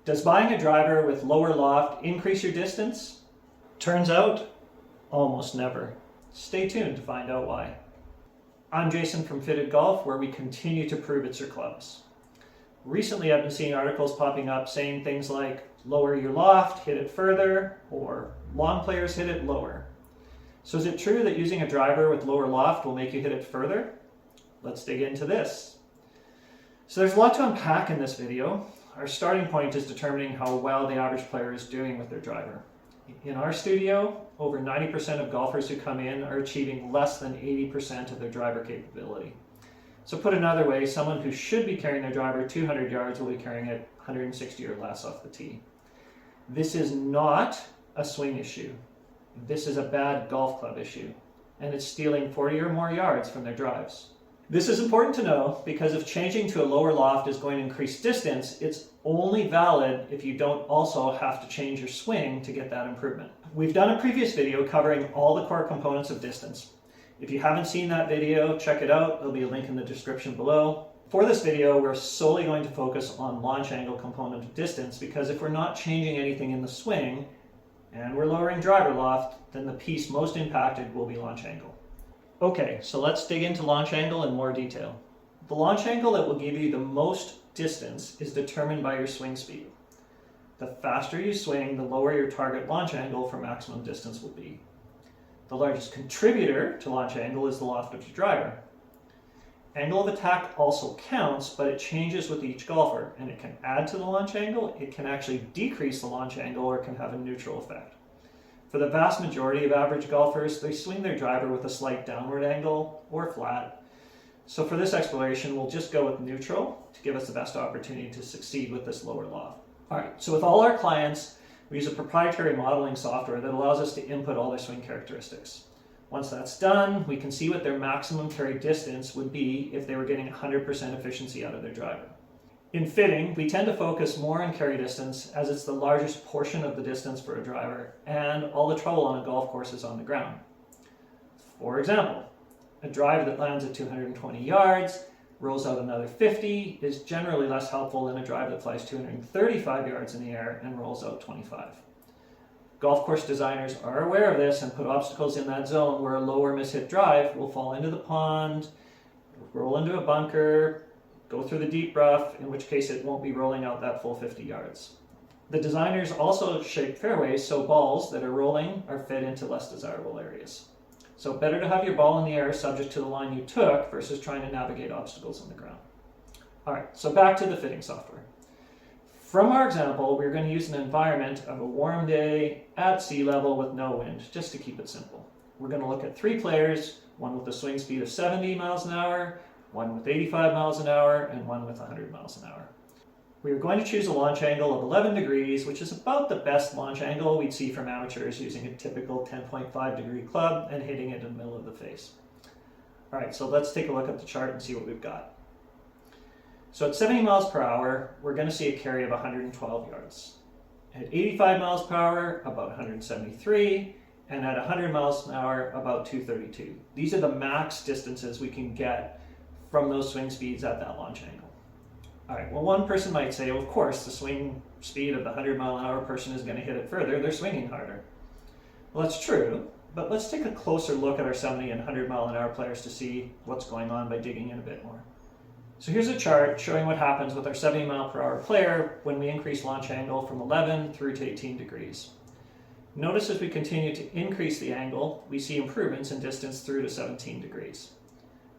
Does buying a driver with lower loft increase your distance? Turns out, almost never. Stay tuned to find out why. I'm Jason from Fitted Golf, where we continue to prove it's your clubs. Recently, I've been seeing articles popping up saying things like, lower your loft, hit it further, or long players hit it lower. So is it true that using a driver with lower loft will make you hit it further? Let's dig into this. So there's a lot to unpack in this video. Our starting point is determining how well the average player is doing with their driver. In our studio, over 90% of golfers who come in are achieving less than 80% of their driver capability. So put another way, someone who should be carrying their driver 200 yards will be carrying it 160 or less off the tee. This is not a swing issue. This is a bad golf club issue, and it's stealing 40 or more yards from their drives. This is important to know because if changing to a lower loft is going to increase distance, it's only valid if you don't also have to change your swing to get that improvement. We've done a previous video covering all the core components of distance. If you haven't seen that video, check it out. There'll be a link in the description below. For this video, we're solely going to focus on launch angle component of distance because if we're not changing anything in the swing and we're lowering driver loft, then the piece most impacted will be launch angle. Okay, so let's dig into launch angle in more detail. The launch angle that will give you the most distance is determined by your swing speed. The faster you swing, the lower your target launch angle for maximum distance will be. The largest contributor to launch angle is the loft of your driver. Angle of attack also counts, but it changes with each golfer, and it can add to the launch angle, it can actually decrease the launch angle, or it can have a neutral effect. For the vast majority of average golfers, they swing their driver with a slight downward angle or flat. So for this exploration, we'll just go with neutral to give us the best opportunity to succeed with this lower loft. All right, so with all our clients, we use a proprietary modeling software that allows us to input all their swing characteristics. Once that's done, we can see what their maximum carry distance would be if they were getting 100% efficiency out of their driver. In fitting, we tend to focus more on carry distance as it's the largest portion of the distance for a driver, and all the trouble on a golf course is on the ground. For example, a drive that lands at 220 yards, rolls out another 50, is generally less helpful than a drive that flies 235 yards in the air and rolls out 25. Golf course designers are aware of this and put obstacles in that zone where a lower mishit drive will fall into the pond, roll into a bunker, go through the deep rough, in which case it won't be rolling out that full 50 yards. The designers also shape fairways so balls that are rolling are fed into less desirable areas. So better to have your ball in the air subject to the line you took versus trying to navigate obstacles on the ground. All right, so back to the fitting software. From our example, we're going to use an environment of a warm day at sea level with no wind, just to keep it simple. We're going to look at 3 players, one with a swing speed of 70 miles an hour, one with 85 miles an hour, and one with 100 miles an hour. We are going to choose a launch angle of 11 degrees, which is about the best launch angle we'd see from amateurs using a typical 10.5 degree club and hitting it in the middle of the face. All right, so let's take a look at the chart and see what we've got. So at 70 miles per hour, we're going to see a carry of 112 yards. At 85 miles per hour, about 173, and at 100 miles an hour, about 232. These are the max distances we can get from those swing speeds at that launch angle. All right, well, one person might say, well, of course, the swing speed of the 100 mile an hour person is going to hit it further. They're swinging harder. Well, that's true, but let's take a closer look at our 70 and 100 mile an hour players to see what's going on by digging in a bit more. So here's a chart showing what happens with our 70 mile per hour player when we increase launch angle from 11 through to 18 degrees. Notice as we continue to increase the angle, we see improvements in distance through to 17 degrees.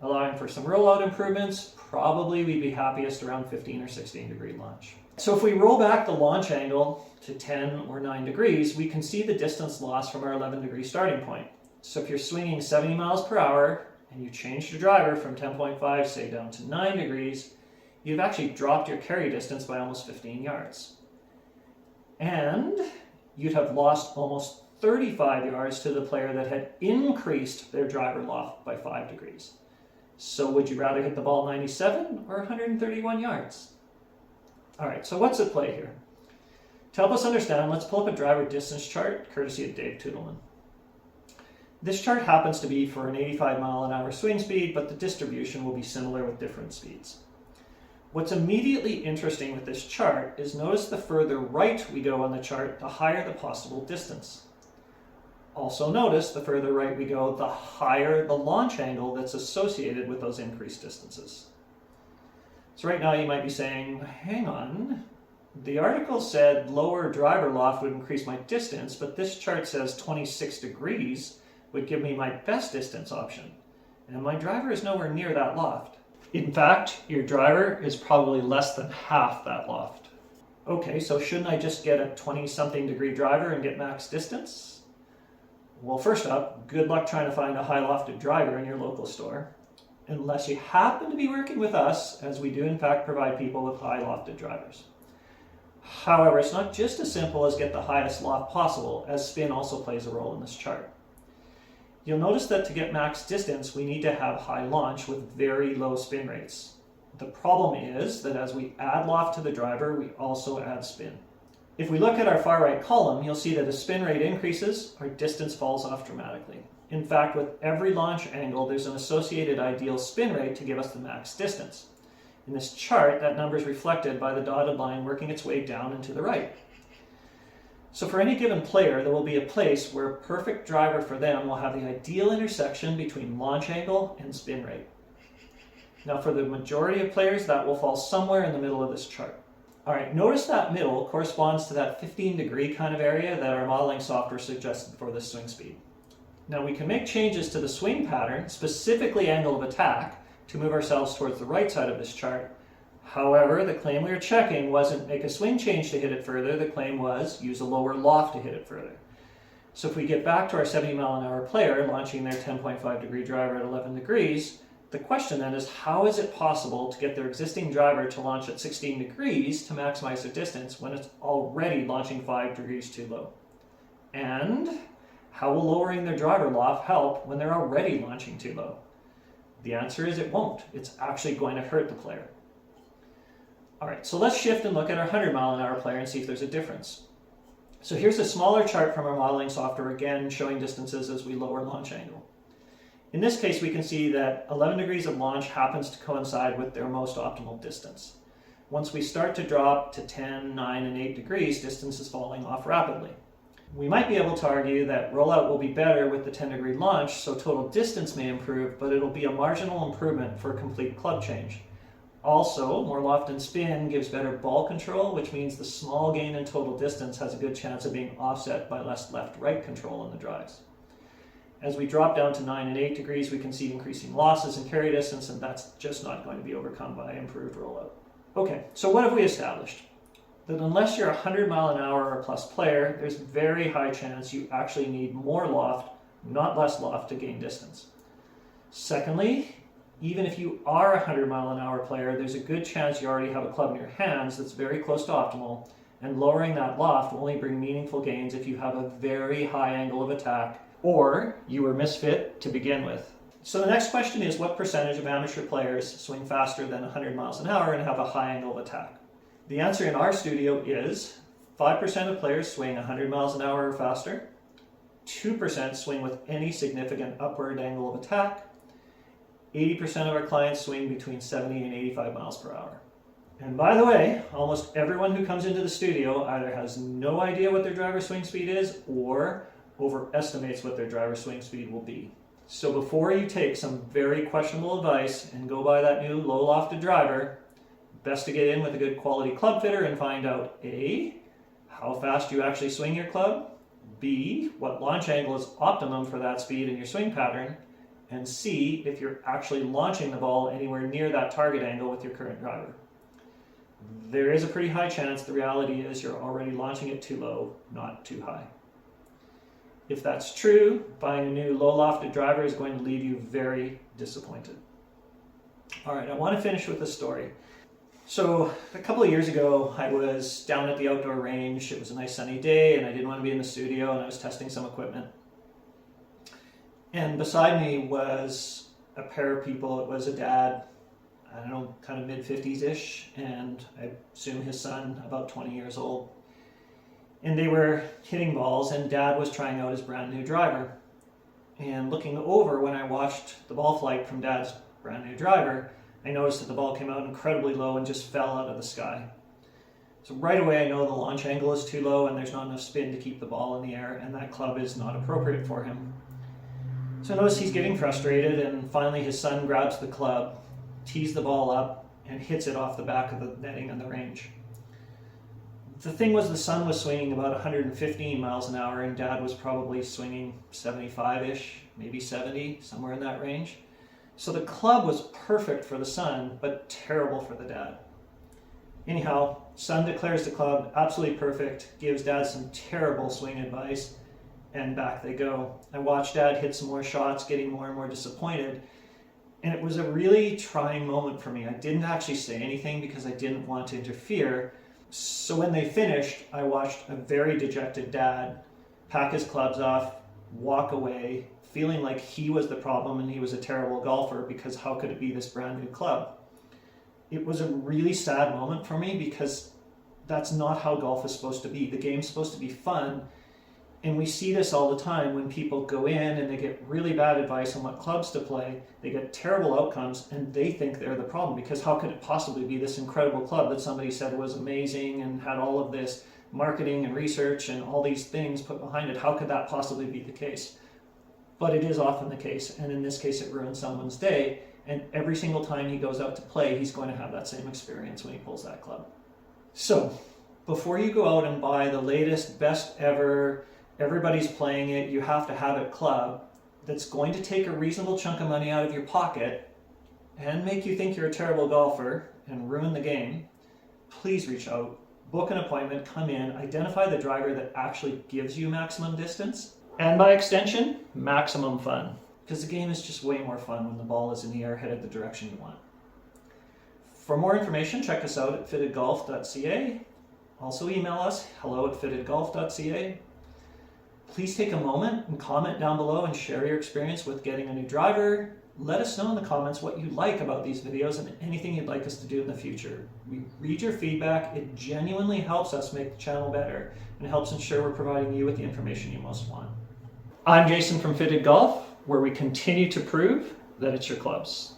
Allowing for some rollout improvements, probably we'd be happiest around 15 or 16 degree launch. So if we roll back the launch angle to 10 or 9 degrees, we can see the distance lost from our 11 degree starting point. So if you're swinging 70 miles per hour and you changed your driver from 10.5, say, down to 9 degrees, you've actually dropped your carry distance by almost 15 yards. And you'd have lost almost 35 yards to the player that had increased their driver loft by 5 degrees. So would you rather hit the ball 97 or 131 yards? All right, so what's at play here? To help us understand, let's pull up a driver distance chart, courtesy of Dave Tootleman. This chart happens to be for an 85 mile an hour swing speed, but the distribution will be similar with different speeds. What's immediately interesting with this chart is notice the further right we go on the chart, the higher the possible distance. Also notice the further right we go, the higher the launch angle that's associated with those increased distances. So right now you might be saying, hang on, the article said lower driver loft would increase my distance, but this chart says 26 degrees would give me my best distance option. And my driver is nowhere near that loft. In fact, your driver is probably less than half that loft. Okay, so shouldn't I just get a 20-something degree driver and get max distance? Well, first up, good luck trying to find a high lofted driver in your local store, unless you happen to be working with us, as we do in fact provide people with high lofted drivers. However, it's not just as simple as get the highest loft possible, as spin also plays a role in this chart. You'll notice that to get max distance, we need to have high launch with very low spin rates. The problem is that as we add loft to the driver, we also add spin. If we look at our far right column, you'll see that as spin rate increases, our distance falls off dramatically. In fact, with every launch angle, there's an associated ideal spin rate to give us the max distance. In this chart, that number is reflected by the dotted line working its way down and to the right. So for any given player, there will be a place where a perfect driver for them will have the ideal intersection between launch angle and spin rate. Now for the majority of players, that will fall somewhere in the middle of this chart. All right, notice that middle corresponds to that 15-degree kind of area that our modeling software suggested for this swing speed. Now we can make changes to the swing pattern, specifically angle of attack, to move ourselves towards the right side of this chart. However, the claim we were checking wasn't make a swing change to hit it further, the claim was use a lower loft to hit it further. So if we get back to our 70-mile-an-hour player launching their 10.5-degree driver at 11 degrees, the question then is how is it possible to get their existing driver to launch at 16 degrees to maximize their distance when it's already launching 5 degrees too low? And how will lowering their driver loft help when they're already launching too low? The answer is it won't. It's actually going to hurt the player. All right, so let's shift and look at our 100-mile-an-hour player and see if there's a difference. So here's a smaller chart from our modeling software, again showing distances as we lower launch angle. In this case, we can see that 11 degrees of launch happens to coincide with their most optimal distance. Once we start to drop to 10, 9, and 8 degrees, distance is falling off rapidly. We might be able to argue that rollout will be better with the 10-degree launch, so total distance may improve, but it'll be a marginal improvement for a complete club change. Also, more loft and spin gives better ball control, which means the small gain in total distance has a good chance of being offset by less left-right control in the drives. As we drop down to 9 and 8 degrees, we can see increasing losses in carry distance, and that's just not going to be overcome by improved rollout. Okay, so what have we established? That unless you're a 100-mile-an-hour or plus player, there's a very high chance you actually need more loft, not less loft, to gain distance. Secondly, even if you are a 100-mile-an-hour player, there's a good chance you already have a club in your hands that's very close to optimal, and lowering that loft will only bring meaningful gains if you have a very high angle of attack or you were misfit to begin with. So the next question is, what percentage of amateur players swing faster than 100 miles an hour and have a high angle of attack? The answer in our studio is 5% of players swing 100 miles an hour or faster, 2% swing with any significant upward angle of attack, 80% of our clients swing between 70 and 85 miles per hour. And by the way, almost everyone who comes into the studio either has no idea what their driver swing speed is or overestimates what their driver swing speed will be. So before you take some very questionable advice and go buy that new low lofted driver, best to get in with a good quality club fitter and find out A, how fast you actually swing your club, B, what launch angle is optimum for that speed in your swing pattern, and C, if you're actually launching the ball anywhere near that target angle with your current driver. There is a pretty high chance the reality is you're already launching it too low, not too high. If that's true, buying a new low lofted driver is going to leave you very disappointed. All right, I want to finish with a story. So a couple of years ago, I was down at the outdoor range. It was a nice sunny day and I didn't want to be in the studio, and I was testing some equipment. And beside me was a pair of people. It was a dad, I don't know, kind of mid-50s-ish, and I assume his son, about 20 years old. And they were hitting balls, and Dad was trying out his brand new driver. And looking over, when I watched the ball flight from Dad's brand new driver, I noticed that the ball came out incredibly low and just fell out of the sky. So right away I know the launch angle is too low and there's not enough spin to keep the ball in the air, and that club is not appropriate for him. So I notice he's getting frustrated, and finally his son grabs the club, tees the ball up, and hits it off the back of the netting on the range. The thing was, the son was swinging about 115 miles an hour and Dad was probably swinging 75-ish, maybe 70, somewhere in that range. So the club was perfect for the son, but terrible for the dad. Anyhow, son declares the club absolutely perfect, gives Dad some terrible swing advice, and back they go. I watched Dad hit some more shots, getting more and more disappointed, and it was a really trying moment for me. I didn't actually say anything because I didn't want to interfere. So when they finished, I watched a very dejected Dad pack his clubs off, walk away, feeling like he was the problem and he was a terrible golfer because how could it be this brand new club? It was a really sad moment for me because that's not how golf is supposed to be. The game's supposed to be fun, and we see this all the time when people go in and they get really bad advice on what clubs to play, they get terrible outcomes, and they think they're the problem because how could it possibly be this incredible club that somebody said was amazing and had all of this marketing and research and all these things put behind it? How could that possibly be the case? But it is often the case, and in this case it ruins someone's day, and every single time he goes out to play he's going to have that same experience when he pulls that club. So before you go out and buy the latest, best ever, everybody's playing it, you have to have it club that's going to take a reasonable chunk of money out of your pocket and make you think you're a terrible golfer and ruin the game, please reach out, book an appointment, come in, identify the driver that actually gives you maximum distance, and by extension, maximum fun. Because the game is just way more fun when the ball is in the air headed the direction you want. For more information, check us out at fittedgolf.ca. Also email us, hello@fittedgolf.ca. Please take a moment and comment down below and share your experience with getting a new driver. Let us know in the comments what you like about these videos and anything you'd like us to do in the future. We read your feedback. It genuinely helps us make the channel better and helps ensure we're providing you with the information you most want. I'm Jason from Fitted Golf, where we continue to prove that it's your clubs.